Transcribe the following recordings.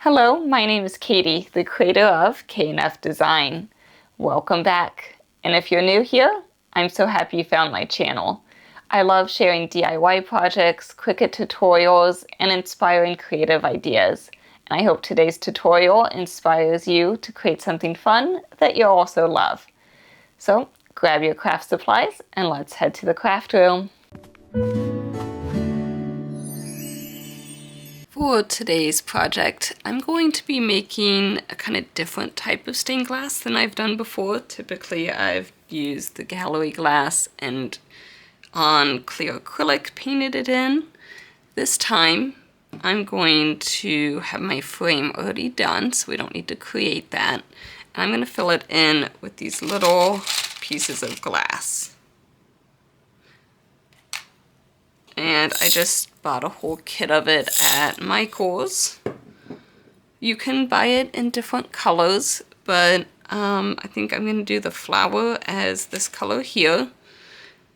Hello, my name is Katie, the creator of K&F Design. Welcome back. And if you're new here, I'm so happy you found my channel. I love sharing DIY projects, Cricut tutorials, and inspiring creative ideas. And I hope today's tutorial inspires you to create something fun that you also love. So grab your craft supplies and let's head to the craft room. For today's project, I'm going to be making a kind of different type of stained glass than I've done before. Typically, I've used the gallery glass and on clear acrylic painted it in. This time, I'm going to have my frame already done, so we don't need to create that. And I'm going to fill it in with these little pieces of glass. And I just bought a whole kit of it at Michael's. You can buy it in different colors, but I think I'm going to do the flower as this color here.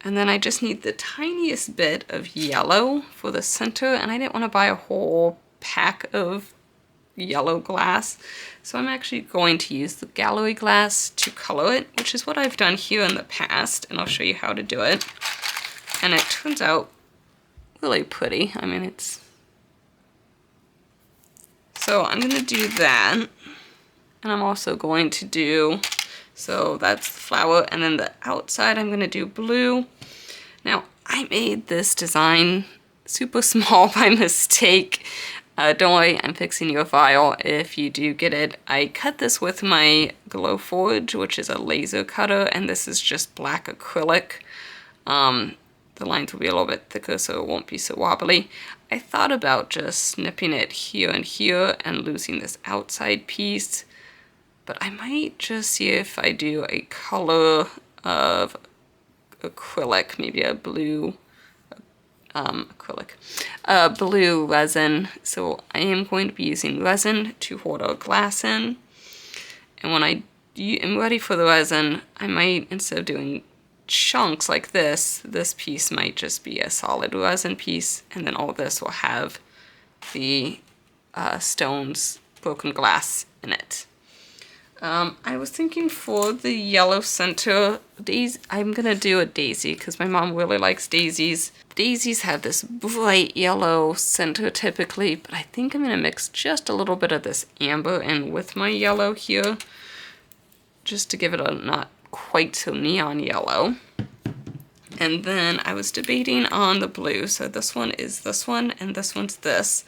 And then I just need the tiniest bit of yellow for the center, and I didn't want to buy a whole pack of yellow glass. So I'm actually going to use the gallery glass to color it, which is what I've done here in the past, and I'll show you how to do it. And it turns out really pretty. I mean, it's... So I'm going to do that. And I'm also going to do... So that's the flower. And then the outside I'm going to do blue. Now, I made this design super small by mistake. Don't worry, I'm fixing your file if you do get it. I cut this with my Glowforge, which is a laser cutter. And this is just black acrylic. The lines will be a little bit thicker so it won't be so wobbly. I thought about just snipping it here and here and losing this outside piece, but I might just see if I do a color of acrylic, maybe a blue blue resin. So I am going to be using resin to hold our glass in, and when I am ready for the resin, I might, instead of doing chunks like this piece might just be a solid resin piece, and then all this will have the stones, broken glass in it. I was thinking for the yellow center, I'm gonna do a daisy because my mom really likes daisies. Daisies have this bright yellow center typically, but I think I'm gonna mix just a little bit of this amber in with my yellow here, just to give it a not quite so neon yellow. And then I was debating on the blue. So this one is this one and this one's this.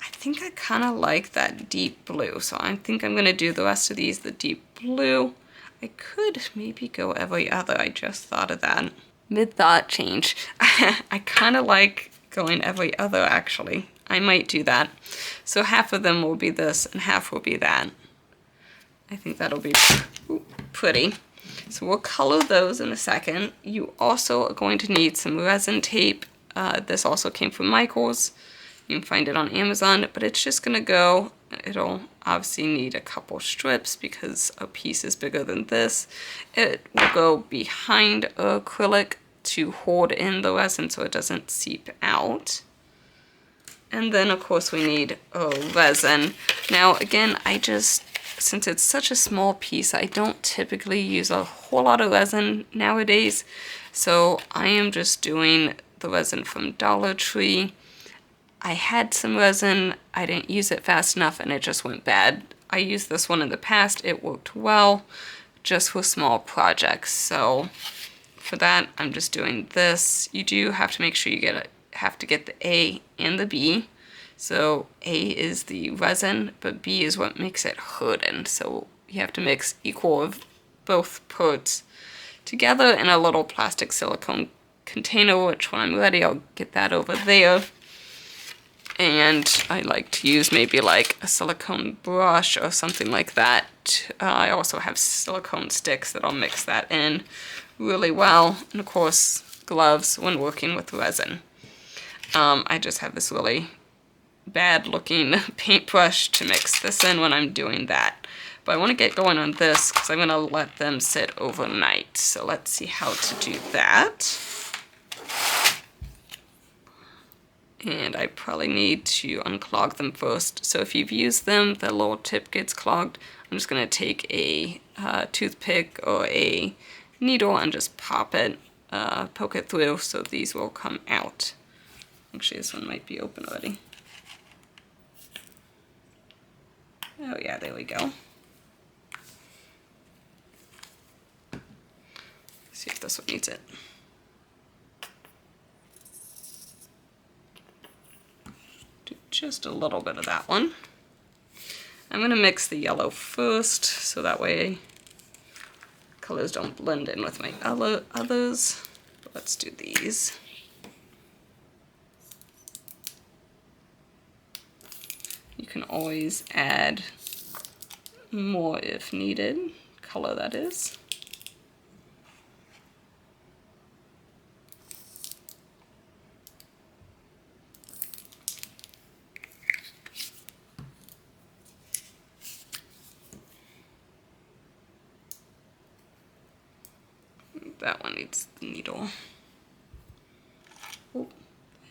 I think I kind of like that deep blue. So I think I'm going to do the rest of these the deep blue. I could maybe go every other. I just thought of that. Mid-thought change. I kind of like going every other actually. I might do that. So half of them will be this and half will be that. I think that'll be pretty. So we'll color those in a second. You also are going to need some resin tape. This also came from Michael's. You can find it on Amazon, but it's just gonna go, it'll obviously need a couple strips because a piece is bigger than this. It will go behind acrylic to hold in the resin so it doesn't seep out. And then of course we need resin. Now again, since it's such a small piece, I don't typically use a whole lot of resin nowadays. So I am just doing the resin from Dollar Tree. I had some resin, I didn't use it fast enough and it just went bad. I used this one in the past, it worked well, just for small projects. So for that, I'm just doing this. You do have to make sure you have to get the A and the B. So A is the resin, but B is what makes it harden. So you have to mix equal of both parts together in a little plastic silicone container, which when I'm ready, I'll get that over there. And I like to use maybe like a silicone brush or something like that. I also have silicone sticks that I'll mix that in really well. And of course, gloves when working with resin. I just have this really bad looking paintbrush to mix this in when I'm doing that. But I want to get going on this because I'm going to let them sit overnight. So let's see how to do that. and I probably need to unclog them first. So if you've used them, the little tip gets clogged. I'm just going to take a toothpick or a needle and just pop it, poke it through so these will come out. Actually, this one might be open already. Oh yeah, there we go. See if this one needs it. Do just a little bit of that one. I'm going to mix the yellow first, so that way colors don't blend in with my others. But let's do these. You can always add more if needed, color that is. That one needs the needle. Oh,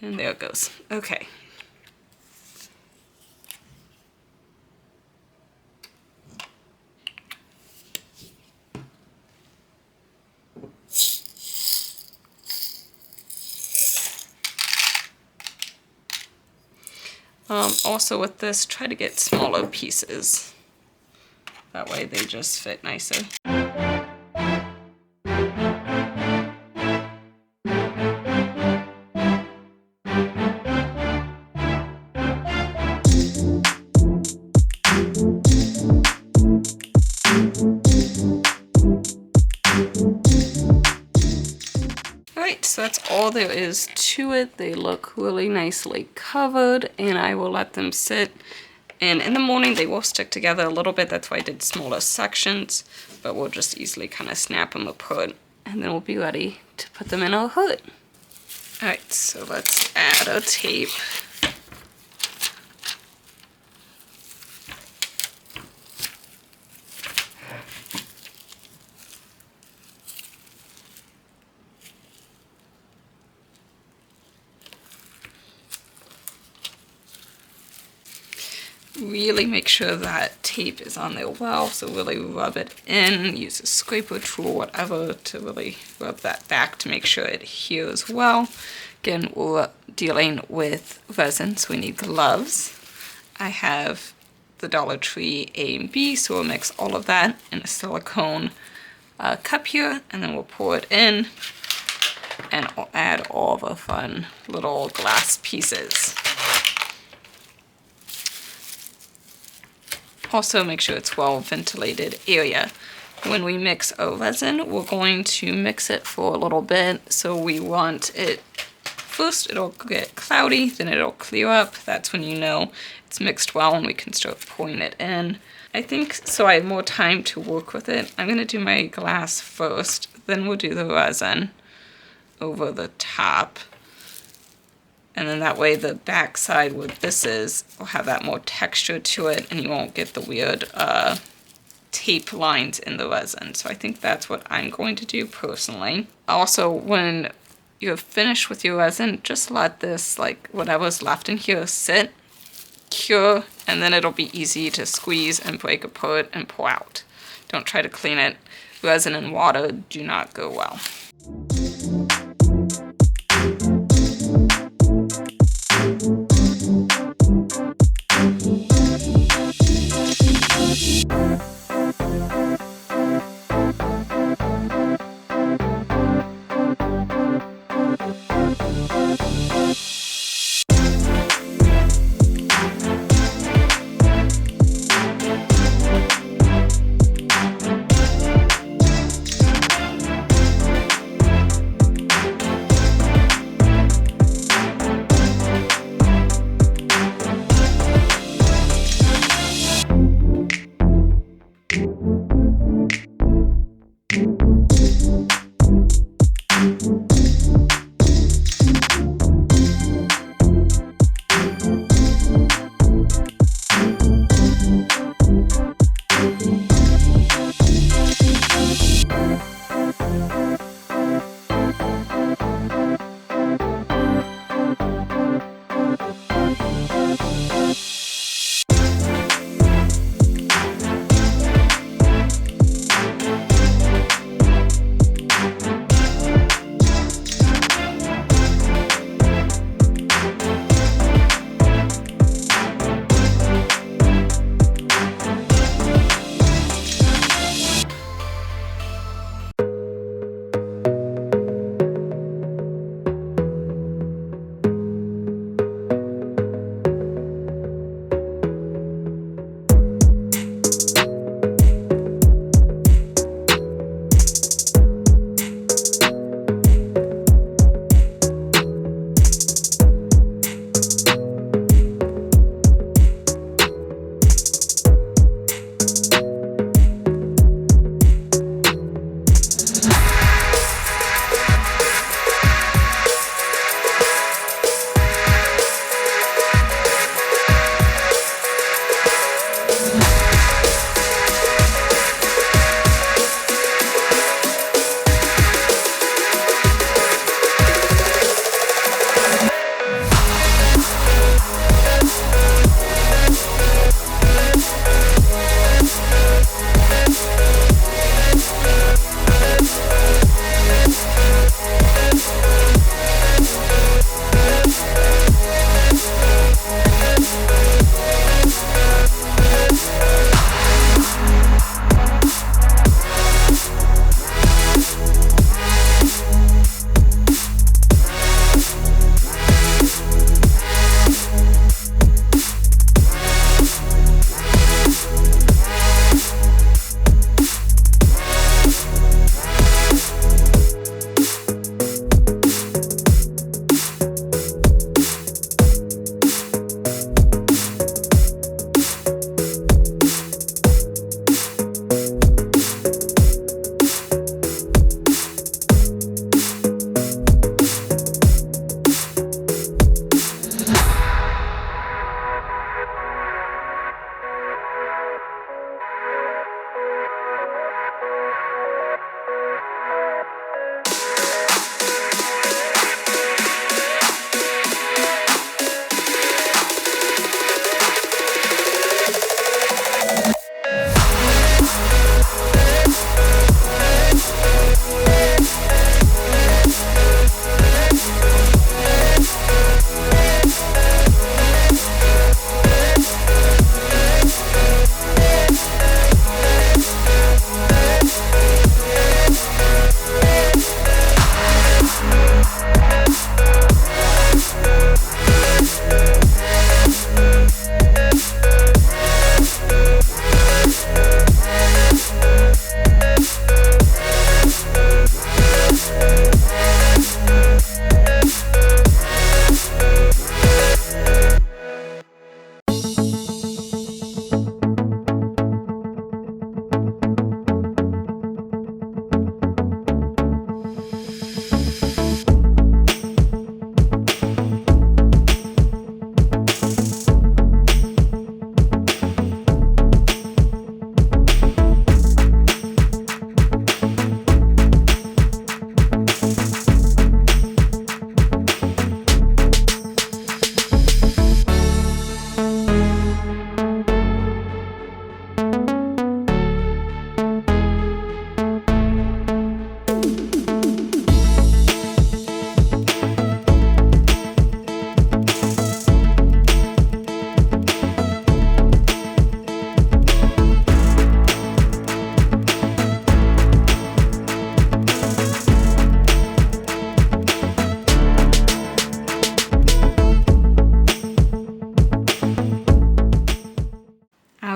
and there it goes. Okay. Also with this, try to get smaller pieces. That way they just fit nicer. So that's all there is to it. They look really nicely covered, and I will let them sit. And in the morning they will stick together a little bit. That's why I did smaller sections, but we'll just easily kind of snap them apart, and then we'll be ready to put them in our hood. All right, so let's add our tape. Really make sure that tape is on there well, so really rub it in, use a scraper tool, whatever, to really rub that back to make sure it adheres well. Again, we're dealing with resin, so we need gloves. I have the Dollar Tree A and B, so we'll mix all of that in a silicone cup here, and then we'll pour it in, and I'll add all the fun little glass pieces. Also make sure it's well ventilated area. When we mix our resin, we're going to mix it for a little bit. So we want it, first it'll get cloudy, then it'll clear up. That's when you know it's mixed well and we can start pouring it in. I think, so I have more time to work with it, I'm gonna do my glass first, then we'll do the resin over the top. And then that way the back side where this is will have that more texture to it, and you won't get the weird tape lines in the resin. So I think that's what I'm going to do personally. Also, when you're finished with your resin, just let this, like whatever's left in here, sit, cure, and then it'll be easy to squeeze and break apart and pour out. Don't try to clean it. Resin and water do not go well.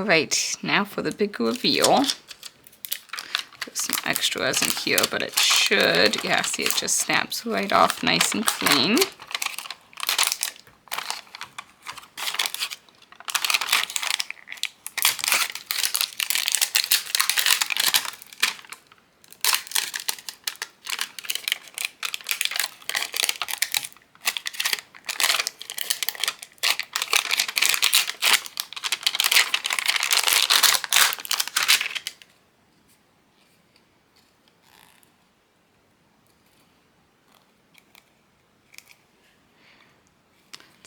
Alright, now for the big reveal. There's some extra resin here, but it should, yeah, see it just snaps right off nice and clean.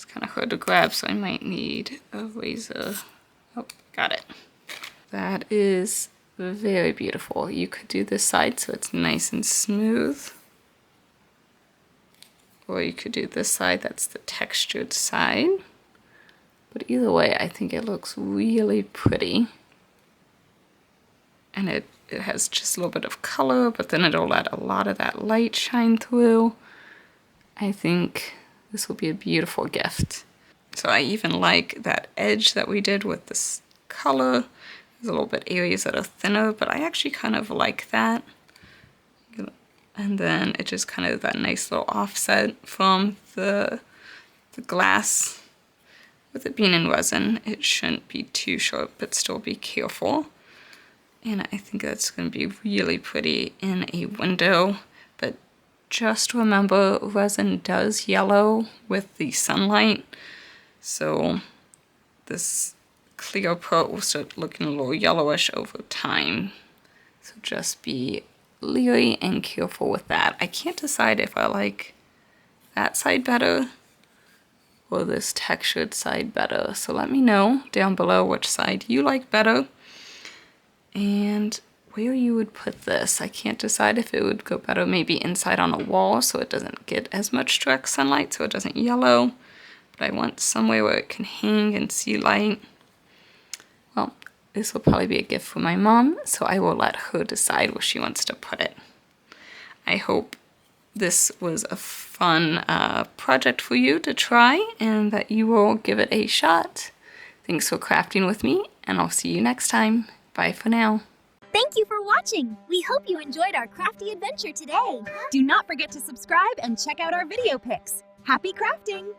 Kind of hard to grab, so I might need a razor. Oh, got it. That is very beautiful. You could do this side so it's nice and smooth. Or you could do this side, that's the textured side. But either way, I think it looks really pretty. And it has just a little bit of color, but then it'll let a lot of that light shine through. I think this will be a beautiful gift. So I even like that edge that we did with this color. There's a little bit areas that are thinner, but I actually kind of like that. And then it just kind of that nice little offset from the glass. With it being in resin, it shouldn't be too sharp, but still be careful. And I think that's going to be really pretty in a window. But just remember, resin does yellow with the sunlight. So this clear part will start looking a little yellowish over time. So just be leery and careful with that. I can't decide if I like that side better or this textured side better. So let me know down below which side you like better. And where you would put this. I can't decide if it would go better maybe inside on a wall so it doesn't get as much direct sunlight, so it doesn't yellow. But I want somewhere where it can hang and see light. Well, this will probably be a gift for my mom, so I will let her decide where she wants to put it. I hope this was a fun project for you to try and that you will give it a shot. Thanks for crafting with me, and I'll see you next time. Bye for now. Thank you for watching. We hope you enjoyed our crafty adventure today. Do not forget to subscribe and check out our video pics. Happy crafting!